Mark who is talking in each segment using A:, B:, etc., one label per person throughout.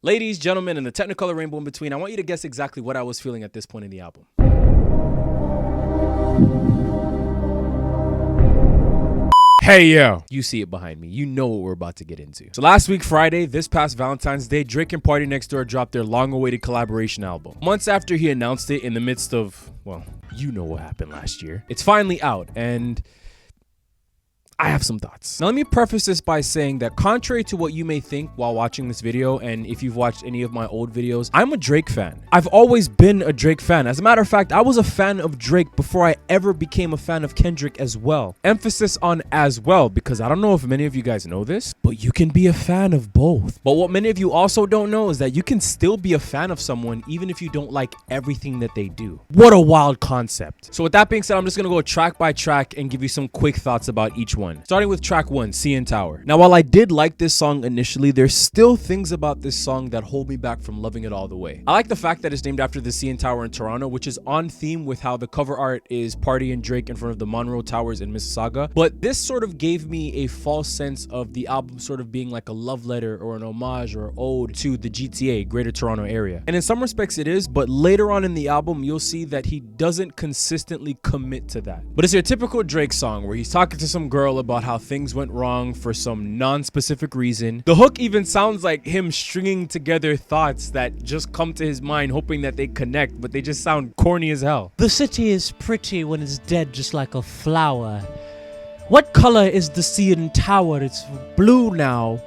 A: Ladies, gentlemen, and the Technicolor rainbow in between, I want you to guess exactly what I was feeling at this point in the album. Hey yo, you see it behind me. You know what we're about to get into. So last week Friday, this past Valentine's Day, Drake and Party Next Door dropped their long-awaited collaboration album. Months after he announced it in the midst of, well, you know what happened last year. It's finally out, and I have some thoughts. Now let me preface this by saying that contrary to what you may think while watching this video, and if you've watched any of my old videos, I'm a Drake fan. I've always been a Drake fan. As a matter of fact, I was a fan of Drake before I ever became a fan of Kendrick as well. Emphasis on as well, because I don't know if many of you guys know this, but you can be a fan of both. But what many of you also don't know is that you can still be a fan of someone even if you don't like everything that they do. What a wild concept. So with that being said, I'm just gonna go track by track and give you some quick thoughts about each one. Starting with track 1, CN Tower. Now, while I did like this song initially, there's still things about this song that hold me back from loving it all the way. I like the fact that it's named after the CN Tower in Toronto, which is on theme with how the cover art is Party and Drake in front of the Monroe Towers in Mississauga. But this sort of gave me a false sense of the album sort of being like a love letter or an homage or ode to the GTA, Greater Toronto Area. And in some respects it is, but later on in the album, you'll see that he doesn't consistently commit to that. But it's your typical Drake song where he's talking to some girl about how things went wrong for some non-specific reason. The hook even sounds like him stringing together thoughts that just come to his mind, hoping that they connect, but they just sound corny as hell.
B: The city is pretty when it's dead, just like a flower. What color is the CN Tower? It's blue now.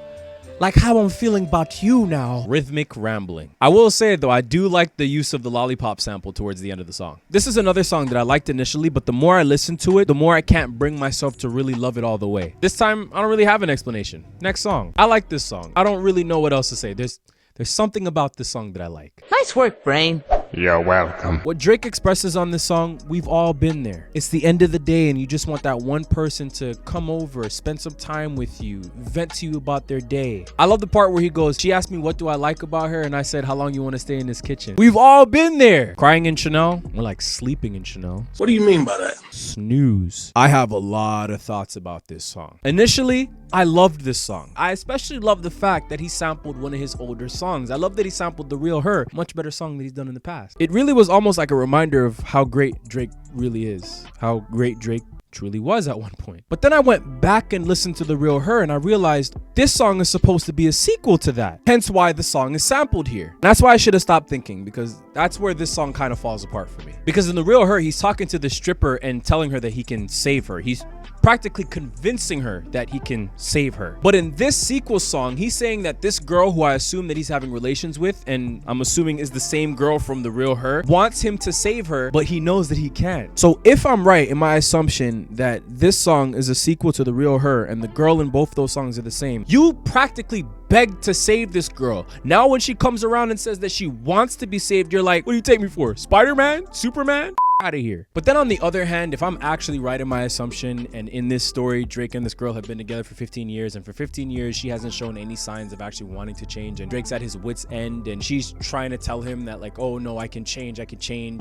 B: Like how I'm feeling about you now.
A: Rhythmic rambling. I will say though, I do like the use of the lollipop sample towards the end of the song. This is another song that I liked initially, but the more I listen to it, the more I can't bring myself to really love it all the way. This time, I don't really have an explanation. Next song. I like this song. I don't really know what else to say. There's something about this song that I like.
C: Nice work, Brain.
D: You're welcome.
A: What Drake expresses on this song, we've all been there. It's the end of the day and you just want that one person to come over, spend some time with you, vent to you about their day. I love the part where he goes, she asked me what do I like about her and I said how long you want to stay in this kitchen. We've all been there. Crying in Chanel, more like sleeping in Chanel.
D: What do you mean by that?
A: Snooze. I have a lot of thoughts about this song. Initially, I loved this song. I especially love the fact that he sampled one of his older songs. I love that he sampled The Real Her, much better song that he's done in the past. It really was almost like a reminder of how great Drake really is, how great Drake truly was at one point. But then I went back and listened to The Real Her and I realized this song is supposed to be a sequel to that. Hence why the song is sampled here. That's why I should have stopped thinking, because that's where this song kind of falls apart for me. Because in The Real Her, he's talking to the stripper and telling her that he can save her. He's practically convincing her that he can save her. But in this sequel song, he's saying that this girl who I assume that he's having relations with, and I'm assuming is the same girl from The Real Her, wants him to save her, but he knows that he can't. So if I'm right in my assumption that this song is a sequel to The Real Her and the girl in both those songs are the same, you practically begged to save this girl. Now when she comes around and says that she wants to be saved, you're like, what do you take me for? Spider-Man? Superman? Out of here. But then on the other hand, if I'm actually right in my assumption, and in this story Drake and this girl have been together for 15 years, and for 15 years she hasn't shown any signs of actually wanting to change, and Drake's at his wit's end and she's trying to tell him that like, oh no, I can change,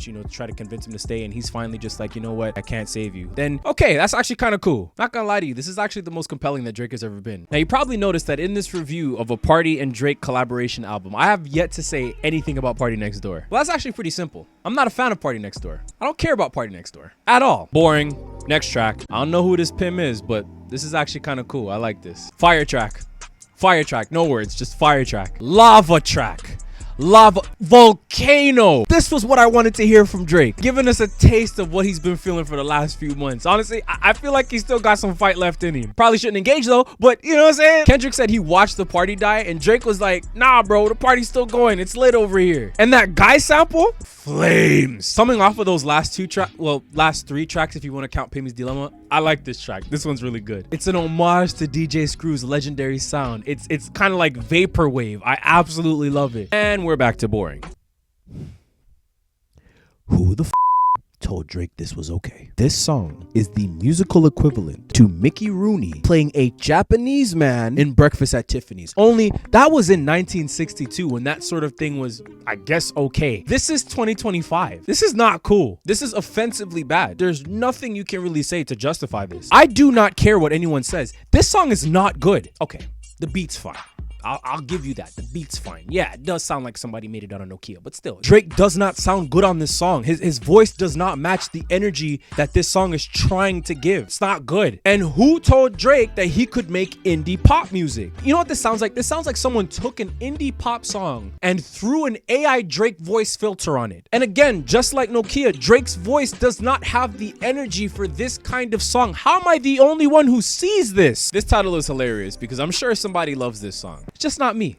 A: you know, try to convince him to stay, and he's finally just like, you know what, I can't save you. Then okay, that's actually kind of cool. Not gonna lie to you, this is actually the most compelling that Drake has ever been. Now you probably noticed that in this review of a Party and Drake collaboration album, I have yet to say anything about Party Next Door. Well, that's actually pretty simple. I'm not a fan of Party Next Door. I don't care about Party Next Door at all. Boring. Next track. I don't know who this Pim is, but this is actually kind of cool. I like this. Fire track. Fire track. No words, just fire track. Lava track. Lava volcano. This was what I wanted to hear from Drake, giving us a taste of what he's been feeling for the last few months. Honestly, I feel like he's still got some fight left in him. Probably shouldn't engage though, but you know what I'm saying? Kendrick said he watched the party die and Drake was like, nah bro, the party's still going, it's lit over here. And that guy sample, flames. Coming off of those last last three tracks if you want to count Pamy's Dilemma, I like this track. This one's really good. It's an homage to DJ Screw's legendary sound. It's kind of like vaporwave. I absolutely love it. And we're back to boring. Who the told Drake this was okay? This song is the musical equivalent to Mickey Rooney playing a Japanese man in Breakfast at Tiffany's. Only that was in 1962 when that sort of thing was, I guess, okay. This is 2025. This is not cool. This is offensively bad. There's nothing you can really say to justify this. I do not care what anyone says. This song is not good. Okay, the beat's fine. I'll give you that. The beat's fine. Yeah, it does sound like somebody made it on a Nokia, but still, Drake does not sound good on this song. His voice does not match the energy that this song is trying to give. It's not good. And who told Drake that he could make indie pop music? You know what this sounds like? This sounds like someone took an indie pop song and threw an AI Drake voice filter on it. And again, just like Nokia, Drake's voice does not have the energy for this kind of song. How am I the only one who sees this? This title is hilarious because I'm sure somebody loves this song. It's just not me.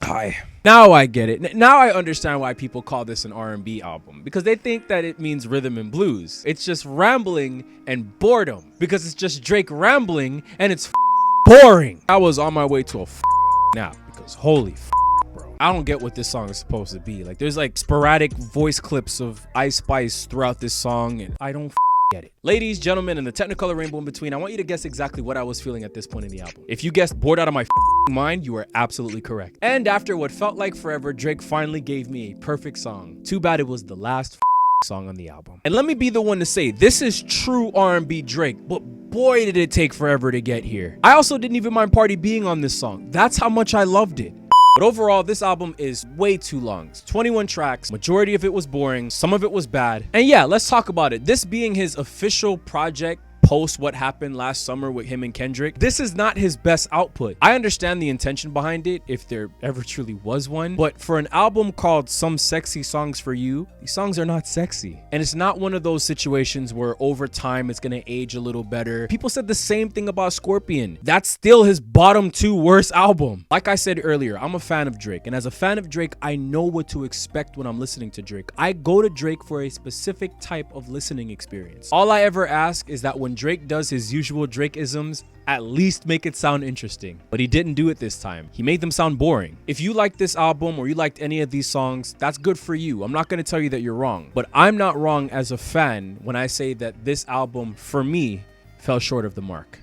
A: Hi. Now I get it. Now I understand why people call this an R&B album, because they think that it means rhythm and blues. It's just rambling and boredom, because it's just Drake rambling and it's boring. I was on my way to a nap because holy bro. I don't get what this song is supposed to be. Like, there's like sporadic voice clips of Ice Spice throughout this song and I don't get it. Ladies, gentlemen, and the Technicolor rainbow in between, I want you to guess exactly what I was feeling at this point in the album. If you guessed bored out of my mind, you are absolutely correct. And after what felt like forever, Drake finally gave me a perfect song. Too bad it was the last song on the album. And let me be the one to say, this is true R&B Drake, but boy did it take forever to get here. I also didn't even mind Party being on this song. That's how much I loved it. But overall, this album is way too long. It's 21 tracks, majority of it was boring, some of it was bad. And yeah, let's talk about it. This being his official project post what happened last summer with him and Kendrick, this is not his best output. I understand the intention behind it, if there ever truly was one, but for an album called Some Sexy Songs for You, these songs are not sexy. And it's not one of those situations where over time it's gonna age a little better. People said the same thing about Scorpion. That's still his bottom 2 worst album. Like I said earlier, I'm a fan of Drake, and as a fan of Drake, I know what to expect when I'm listening to Drake. I go to Drake for a specific type of listening experience. All I ever ask is that when Drake does his usual Drake-isms, at least make it sound interesting. But he didn't do it this time. He made them sound boring. If you like this album or you liked any of these songs, that's good for you. I'm not going to tell you that you're wrong. But I'm not wrong as a fan when I say that this album, for me, fell short of the mark.